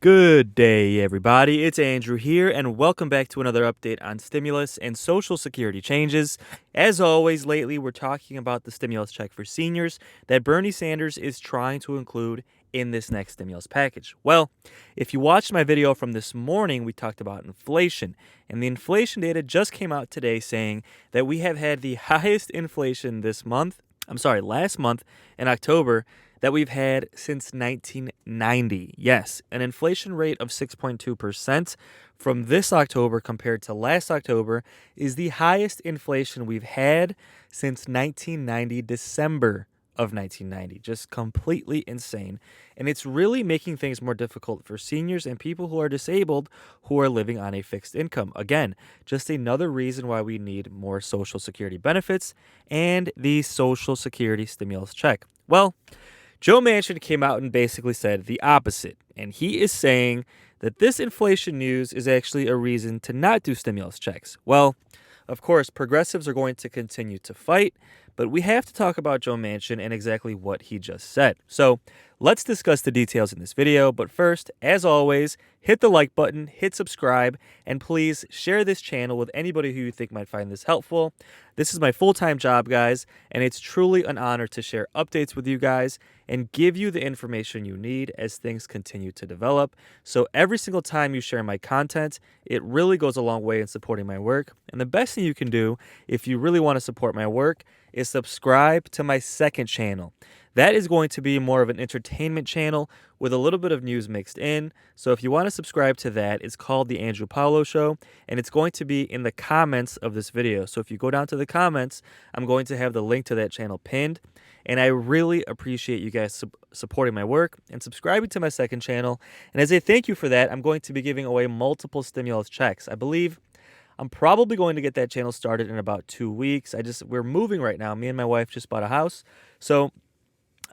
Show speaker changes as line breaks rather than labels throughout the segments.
Good day, everybody. It's Andrew here, and welcome back to another update on stimulus and Social Security changes. As always, lately we're talking about the stimulus check for seniors that Bernie Sanders is trying to include in this next stimulus package. Well, if you watched my video from this morning, we talked about inflation, and the inflation data just came out today saying that we have had the highest inflation last month in October that we've had since 1990. Yes, an inflation rate of 6.2% from this October compared to last October is the highest inflation we've had since 1990, December of 1990. Just completely insane. And it's really making things more difficult for seniors and people who are disabled who are living on a fixed income. Again, just another reason why we need more Social Security benefits and the Social Security stimulus check. Well, Joe Manchin came out and basically said the opposite, and he is saying that this inflation news is actually a reason to not do stimulus checks. Well, of course, progressives are going to continue to fight, but we have to talk about Joe Manchin and exactly what he just said. So let's discuss the details in this video, but first, as always, hit the like button, hit subscribe, and please share this channel with anybody who you think might find this helpful. This is my full-time job, guys, and it's truly an honor to share updates with you guys and give you the information you need as things continue to develop. So every single time you share my content, it really goes a long way in supporting my work. And the best thing you can do if you really want to support my work is subscribe to my second channel. That is going to be more of an entertainment channel with a little bit of news mixed in. So if you want to subscribe to that, it's called The Andrew Paulo Show, and it's going to be in the comments of this video. So if you go down to the comments, I'm going to have the link to that channel pinned. And I really appreciate you guys supporting my work and subscribing to my second channel. And as a thank you for that, I'm going to be giving away multiple stimulus checks. I believe I'm probably going to get that channel started in about 2 weeks. We're moving right now. Me and my wife just bought a house. So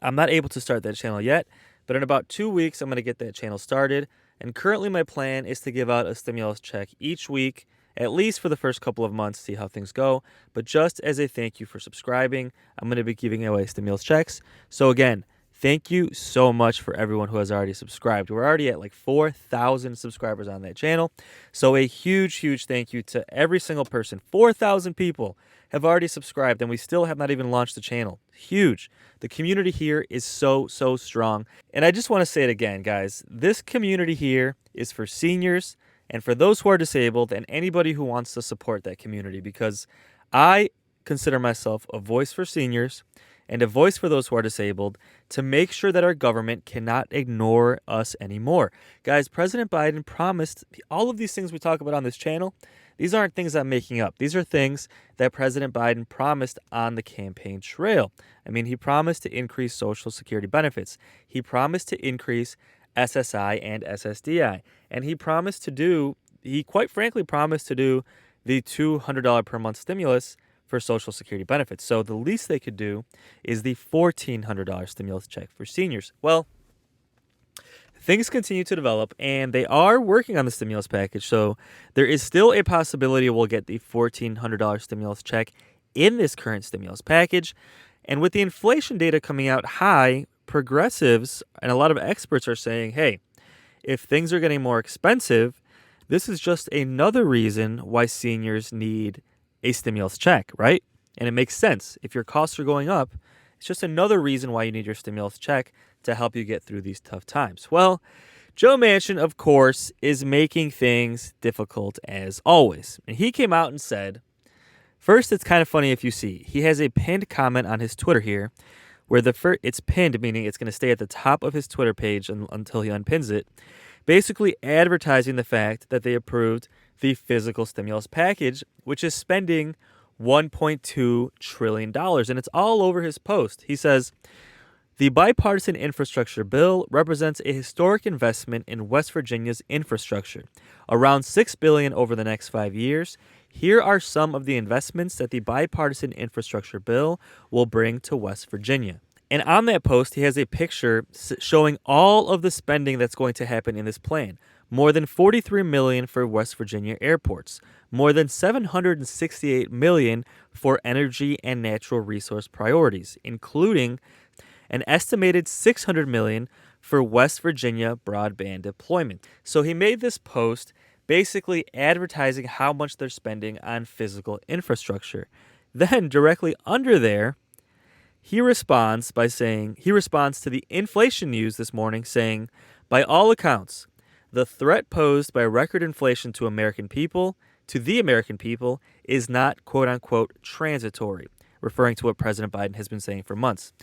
I'm not able to start that channel yet, but in about 2 weeks, I'm going to get that channel started. And currently my plan is to give out a stimulus check each week, at least for the first couple of months, see how things go. But just as a thank you for subscribing, I'm going to be giving away stimulus checks. So again, thank you so much for everyone who has already subscribed. We're already at like 4,000 subscribers on that channel. So a huge, huge thank you to every single person. 4,000 people have already subscribed, and we still have not even launched the channel. Huge. The community here is so, so strong. And I just want to say it again, guys. This community here is for seniors and for those who are disabled and anybody who wants to support that community, because I consider myself a voice for seniors and a voice for those who are disabled to make sure that our government cannot ignore us anymore. Guys, President Biden promised all of these things we talk about on this channel. These aren't things I'm making up. These are things that President Biden promised on the campaign trail. I mean, he promised to increase Social Security benefits. He promised to increase SSI and SSDI. And he quite frankly promised to do the $200 per month stimulus for Social Security benefits. So the least they could do is the $1,400 stimulus check for seniors. Well, things continue to develop, and they are working on the stimulus package. So there is still a possibility we'll get the $1,400 stimulus check in this current stimulus package. And with the inflation data coming out high, progressives and a lot of experts are saying, hey, if things are getting more expensive, this is just another reason why seniors need a stimulus check, right? And it makes sense. If your costs are going up, it's just another reason why you need your stimulus check to help you get through these tough times. Well, Joe Manchin, of course, is making things difficult as always. And he came out and said, first, it's kind of funny if you see, he has a pinned comment on his Twitter here where it's pinned, meaning it's going to stay at the top of his Twitter page until he unpins it, basically advertising the fact that they approved the physical stimulus package, which is spending $1.2 trillion. And it's all over his post. He says, the bipartisan infrastructure bill represents a historic investment in West Virginia's infrastructure, around $6 billion over the next 5 years. Here are some of the investments that the bipartisan infrastructure bill will bring to West Virginia. And on that post, he has a picture showing all of the spending that's going to happen in this plan. More than $43 million for West Virginia airports, more than $768 million for energy and natural resource priorities, including an estimated $600 million for West Virginia broadband deployment. So he made this post basically advertising how much they're spending on physical infrastructure. Then directly under there, he responds to the inflation news this morning saying, by all accounts, the threat posed by record inflation to the American people, is not quote unquote transitory, referring to what President Biden has been saying for months,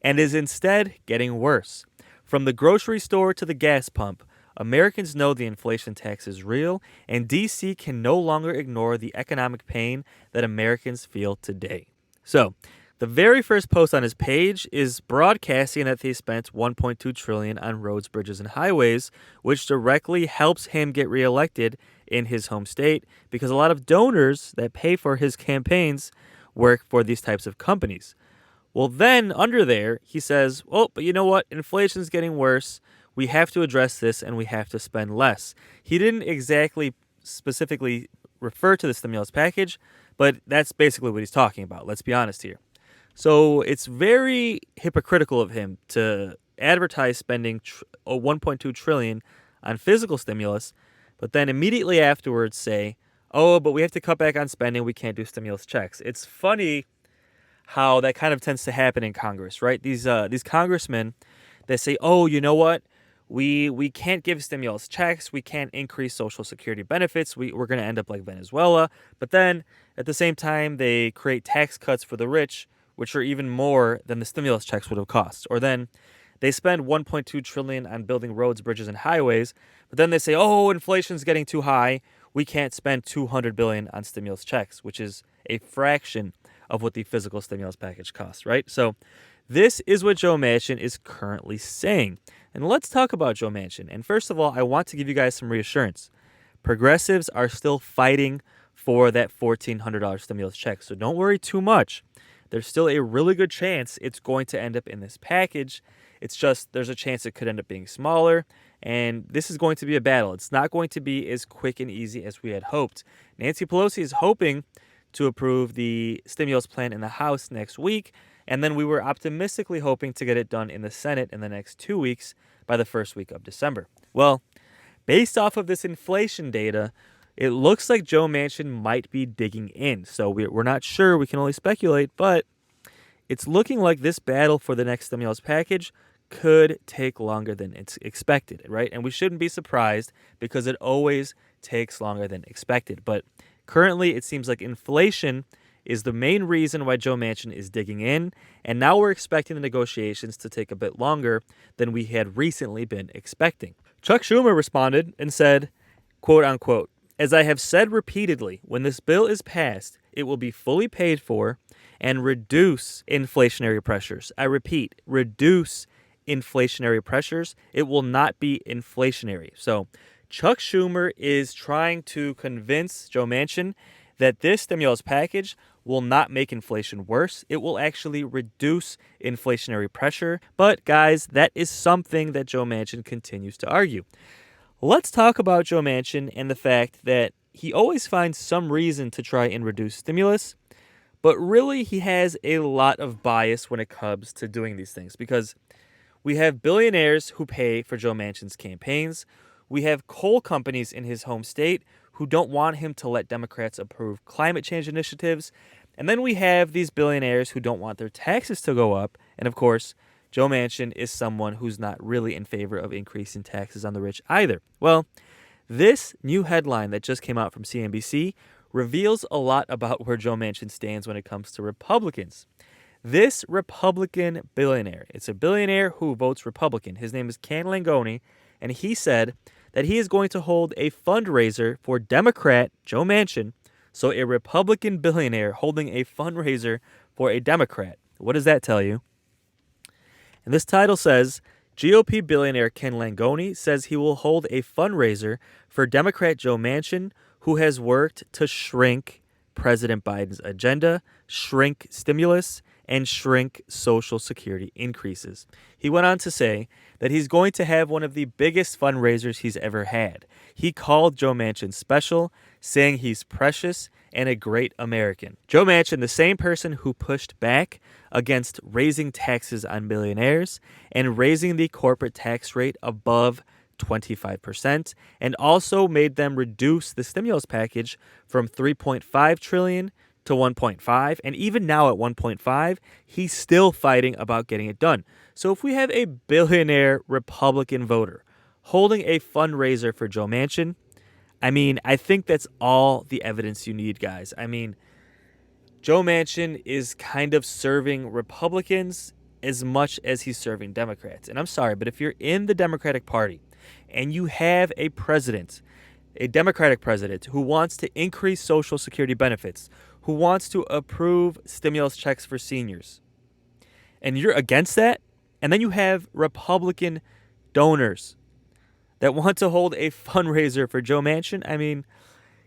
and is instead getting worse. From the grocery store to the gas pump, Americans know the inflation tax is real, and D.C. can no longer ignore the economic pain that Americans feel today. So, the very first post on his page is broadcasting that they spent $1.2 trillion on roads, bridges, and highways, which directly helps him get reelected in his home state because a lot of donors that pay for his campaigns work for these types of companies. Well, then under there, he says, oh, but you know what? Inflation's getting worse. We have to address this and we have to spend less. He didn't exactly specifically refer to the stimulus package, but that's basically what he's talking about. Let's be honest here. So it's very hypocritical of him to advertise spending $1.2 trillion on physical stimulus, but then immediately afterwards say, oh, but we have to cut back on spending. We can't do stimulus checks. It's funny how that kind of tends to happen in Congress, right? These congressmen, they say, oh, you know what? We can't give stimulus checks. We can't increase Social Security benefits. We're going to end up like Venezuela. But then at the same time, they create tax cuts for the rich, which are even more than the stimulus checks would have cost. Or then they spend $1.2 trillion on building roads, bridges, and highways, but then they say, oh, inflation's getting too high. We can't spend $200 billion on stimulus checks, which is a fraction of what the physical stimulus package costs, right? So this is what Joe Manchin is currently saying. And let's talk about Joe Manchin. And first of all, I want to give you guys some reassurance. Progressives are still fighting for that $1,400 stimulus check, so don't worry too much. There's still a really good chance it's going to end up in this package. It's just there's a chance it could end up being smaller, and this is going to be a battle. It's not going to be as quick and easy as we had hoped. Nancy Pelosi is hoping to approve the stimulus plan in the House next week, and then we were optimistically hoping to get it done in the Senate in the next 2 weeks by the first week of December. Well, based off of this inflation data, it looks like Joe Manchin might be digging in. So we're not sure. We can only speculate. But it's looking like this battle for the next stimulus package could take longer than it's expected, right? And we shouldn't be surprised because it always takes longer than expected. But currently, it seems like inflation is the main reason why Joe Manchin is digging in. And now we're expecting the negotiations to take a bit longer than we had recently been expecting. Chuck Schumer responded and said, quote unquote, as I have said repeatedly, when this bill is passed, it will be fully paid for and reduce inflationary pressures. I repeat, reduce inflationary pressures. It will not be inflationary. So Chuck Schumer is trying to convince Joe Manchin that this stimulus package will not make inflation worse. It will actually reduce inflationary pressure. But guys, that is something that Joe Manchin continues to argue. Let's talk about Joe Manchin and the fact that he always finds some reason to try and reduce stimulus, but really he has a lot of bias when it comes to doing these things because we have billionaires who pay for Joe Manchin's campaigns. We have coal companies in his home state who don't want him to let Democrats approve climate change initiatives. And then we have these billionaires who don't want their taxes to go up. And of course, Joe Manchin is someone who's not really in favor of increasing taxes on the rich either. Well, this new headline that just came out from CNBC reveals a lot about where Joe Manchin stands when it comes to Republicans. This Republican billionaire, it's a billionaire who votes Republican. His name is Ken Langone, and he said that he is going to hold a fundraiser for Democrat Joe Manchin. So a Republican billionaire holding a fundraiser for a Democrat. What does that tell you? And this title says, GOP billionaire Ken Langone says he will hold a fundraiser for Democrat Joe Manchin, who has worked to shrink President Biden's agenda, shrink stimulus, and shrink Social Security increases. He went on to say that he's going to have one of the biggest fundraisers he's ever had. He called Joe Manchin special, saying he's precious, and a great American. Joe Manchin, the same person who pushed back against raising taxes on millionaires and raising the corporate tax rate above 25%, and also made them reduce the stimulus package from 3.5 trillion to 1.5, and even now at 1.5, he's still fighting about getting it done. So if we have a billionaire Republican voter holding a fundraiser for Joe Manchin, I mean, I think that's all the evidence you need, guys. I mean, Joe Manchin is kind of serving Republicans as much as he's serving Democrats. And I'm sorry, but if you're in the Democratic Party and you have a president, a Democratic president, who wants to increase Social Security benefits, who wants to approve stimulus checks for seniors, and you're against that, and then you have Republican donors that want to hold a fundraiser for Joe Manchin, I mean,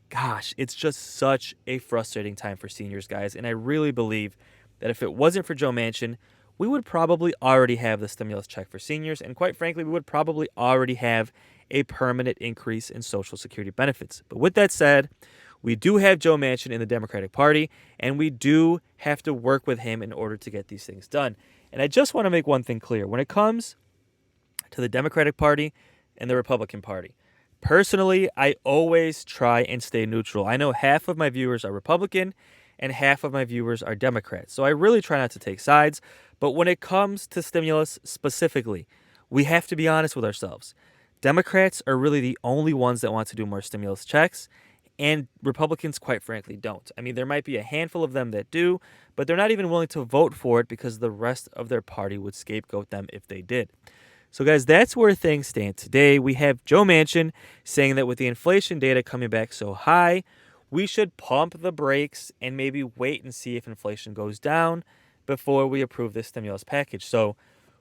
gosh, it's just such a frustrating time for seniors, guys. And I really believe that if it wasn't for Joe Manchin, we would probably already have the stimulus check for seniors. And quite frankly, we would probably already have a permanent increase in Social Security benefits. But with that said, we do have Joe Manchin in the Democratic Party, and we do have to work with him in order to get these things done. And I just want to make one thing clear. When it comes to the Democratic Party and the Republican Party, personally, I always try and stay neutral. I know half of my viewers are Republican and half of my viewers are Democrats. So I really try not to take sides. But when it comes to stimulus specifically, we have to be honest with ourselves. Democrats are really the only ones that want to do more stimulus checks, and Republicans, quite frankly, don't. I mean, there might be a handful of them that do, but they're not even willing to vote for it because the rest of their party would scapegoat them if they did. So, guys, that's where things stand today. We have Joe Manchin saying that with the inflation data coming back so high, we should pump the brakes and maybe wait and see if inflation goes down before we approve this stimulus package. So,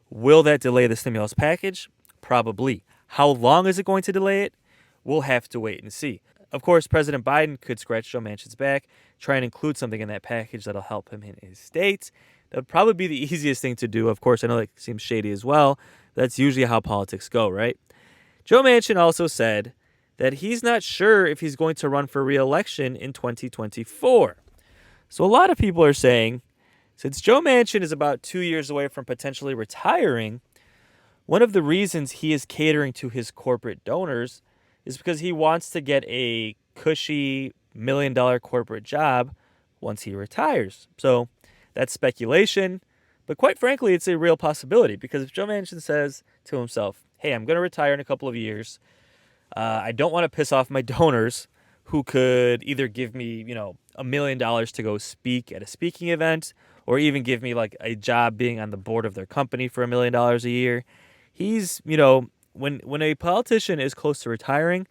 will that delay the stimulus package? Probably. How long is it going to delay it? We'll have to wait and see. Of course, President Biden could scratch Joe Manchin's back, try and include something in that package that'll help him in his state. That would probably be the easiest thing to do. Of course, I know that seems shady as well. That's usually how politics go, right? Joe Manchin also said that he's not sure if he's going to run for re-election in 2024. So a lot of people are saying, since Joe Manchin is about 2 years away from potentially retiring, one of the reasons he is catering to his corporate donors is because he wants to get a cushy $1 million corporate job once he retires. So that's speculation, but quite frankly, it's a real possibility because if Joe Manchin says to himself, hey, I'm going to retire in a couple of years, I don't want to piss off my donors who could either give me, $1 million to go speak at a speaking event or even give me like a job being on the board of their company for $1 million a year. He's, when a politician is close to retiring,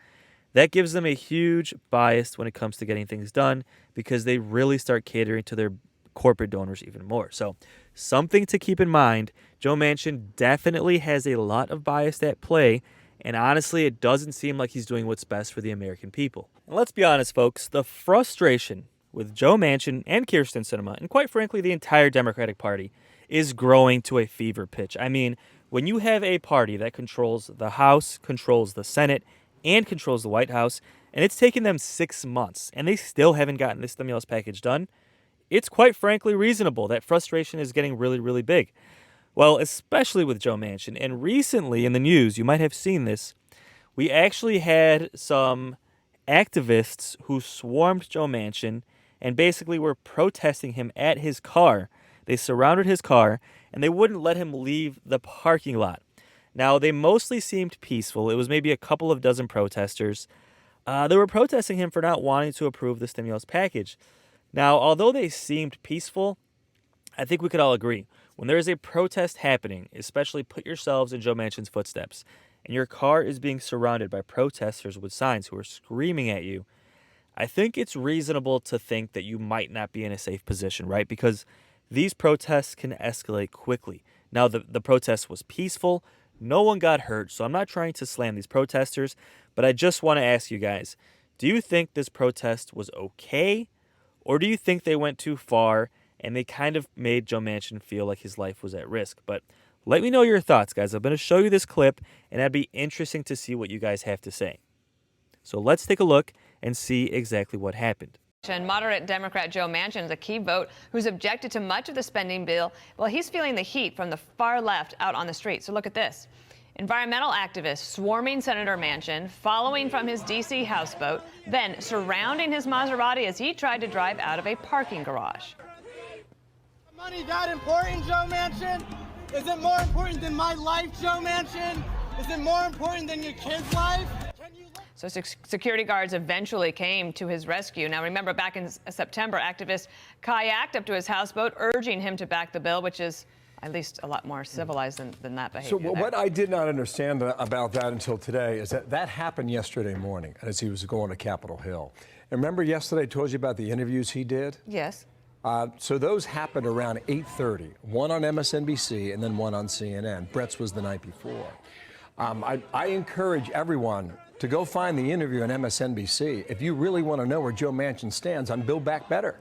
that gives them a huge bias when it comes to getting things done because they really start catering to their corporate donors even more. So something to keep in mind. Joe Manchin definitely has a lot of bias at play, and honestly, it doesn't seem like he's doing what's best for the American people. And let's be honest, folks, the frustration with Joe Manchin and Kyrsten Sinema, and quite frankly, the entire Democratic Party, is growing to a fever pitch. I mean, when you have a party that controls the House, controls the Senate, and controls the White House, and it's taken them 6 months, and they still haven't gotten this stimulus package done, it's quite frankly reasonable that frustration is getting really, really big. Well, especially with Joe Manchin. And recently in the news, you might have seen this, we actually had some activists who swarmed Joe Manchin and basically were protesting him at his car. They surrounded his car, and they wouldn't let him leave the parking lot. Now, they mostly seemed peaceful. It was maybe a couple of dozen protesters. They were protesting him for not wanting to approve the stimulus package. Now, although they seemed peaceful, I think we could all agree, when there is a protest happening, especially put yourselves in Joe Manchin's footsteps, and your car is being surrounded by protesters with signs who are screaming at you, I think it's reasonable to think that you might not be in a safe position, right? Because these protests can escalate quickly. Now, the protest was peaceful. No one got hurt, so I'm not trying to slam these protesters, but I just want to ask you guys, do you think this protest was okay? Or do you think they went too far and they kind of made Joe Manchin feel like his life was at risk? But let me know your thoughts, guys. I'm going to show you this clip, and it'd be interesting to see what you guys have to say. So let's take a look and see exactly what happened.
And moderate Democrat Joe Manchin is a key vote who's objected to much of the spending bill. Well, he's feeling the heat from the far left out on the street. So look at this. Environmental activists swarming Senator Manchin, following from his D.C. houseboat, then surrounding his Maserati as he tried to drive out of a parking garage.
Money that important, Joe Manchin? Is it more important than my life, Joe Manchin? Is it more important than your kid's life?
So security guards eventually came to his rescue. Now, remember, back in September, activists kayaked up to his houseboat, urging him to back the bill, which is at least a lot more civilized than that behavior.
So what I did not understand about that until today is that happened yesterday morning as he was going to Capitol Hill. And remember yesterday I told you about the interviews he did?
Yes.
So those happened around 8:30, one on MSNBC and then one on CNN. Brett's was the night before. I encourage everyone to go find the interview on MSNBC if you really want to know where Joe Manchin stands on Build Back Better.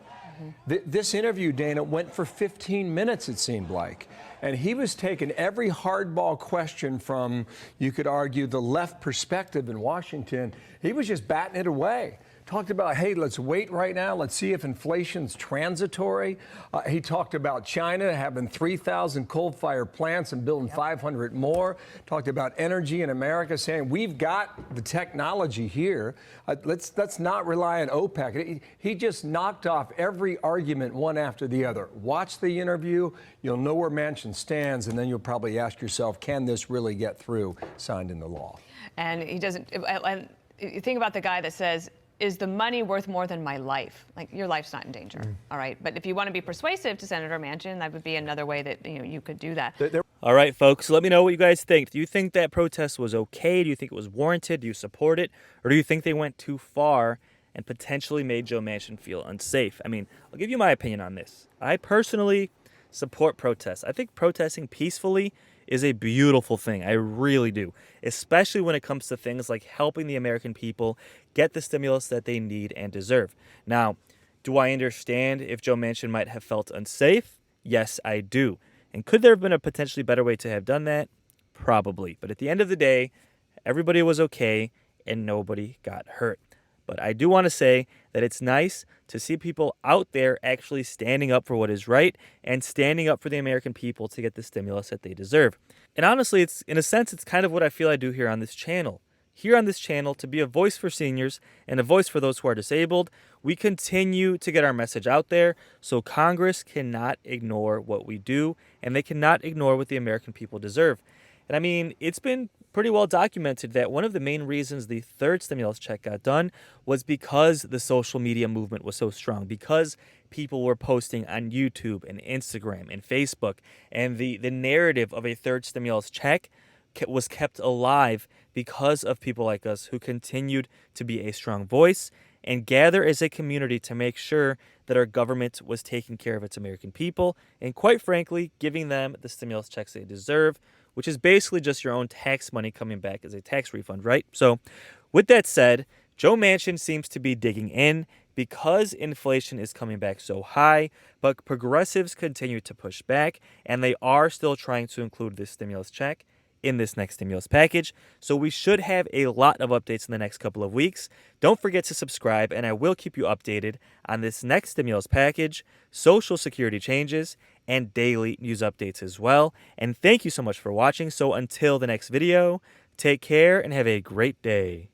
This interview, Dana, went for 15 minutes, it seemed like. And he was taking every hardball question from, you could argue, the left perspective in Washington. He was just batting it away. Talked about, hey, let's wait right now. Let's see if inflation's transitory. He talked about China having 3,000 coal-fired plants and building 500 more. Talked about energy in America, saying we've got the technology here. Let's not rely on OPEC. He just knocked off every argument one after the other. Watch the interview. You'll know where Manchin stands, and then you'll probably ask yourself, can this really get through, signed into law?
And he doesn't. And you think about the guy that says, is the money worth more than my life? Like, your life's not in danger, all right? But if you want to be persuasive to Senator Manchin, that would be another way that you could do that.
All right, folks, let me know what you guys think. Do you think that protest was okay? Do you think it was warranted? Do you support it? Or do you think they went too far and potentially made Joe Manchin feel unsafe? I mean, I'll give you my opinion on this. I personally support protests. I think protesting peacefully is a beautiful thing. I really do, especially when it comes to things like helping the American people get the stimulus that they need and deserve. Now, do I understand if Joe Manchin might have felt unsafe? Yes, I do. And could there have been a potentially better way to have done that? Probably. But at the end of the day, everybody was okay and nobody got hurt. But I do want to say that it's nice to see people out there actually standing up for what is right and standing up for the American people to get the stimulus that they deserve. And honestly, it's in a sense, it's kind of what I feel I do here on this channel. Here on this channel, to be a voice for seniors and a voice for those who are disabled, we continue to get our message out there so Congress cannot ignore what we do and they cannot ignore what the American people deserve. And I mean, it's been pretty well documented that one of the main reasons the third stimulus check got done was because the social media movement was so strong, because people were posting on YouTube and Instagram and Facebook, and the narrative of a third stimulus check was kept alive because of people like us who continued to be a strong voice and gather as a community to make sure that our government was taking care of its American people and, quite frankly, giving them the stimulus checks they deserve, which is basically just your own tax money coming back as a tax refund, right? So with that said, Joe Manchin seems to be digging in because inflation is coming back so high, but progressives continue to push back, and they are still trying to include this stimulus check in this next stimulus package. So we should have a lot of updates in the next couple of weeks. Don't forget to subscribe, and I will keep you updated on this next stimulus package, Social Security changes, and daily news updates as well. And thank you so much for watching. So until the next video, take care and have a great day.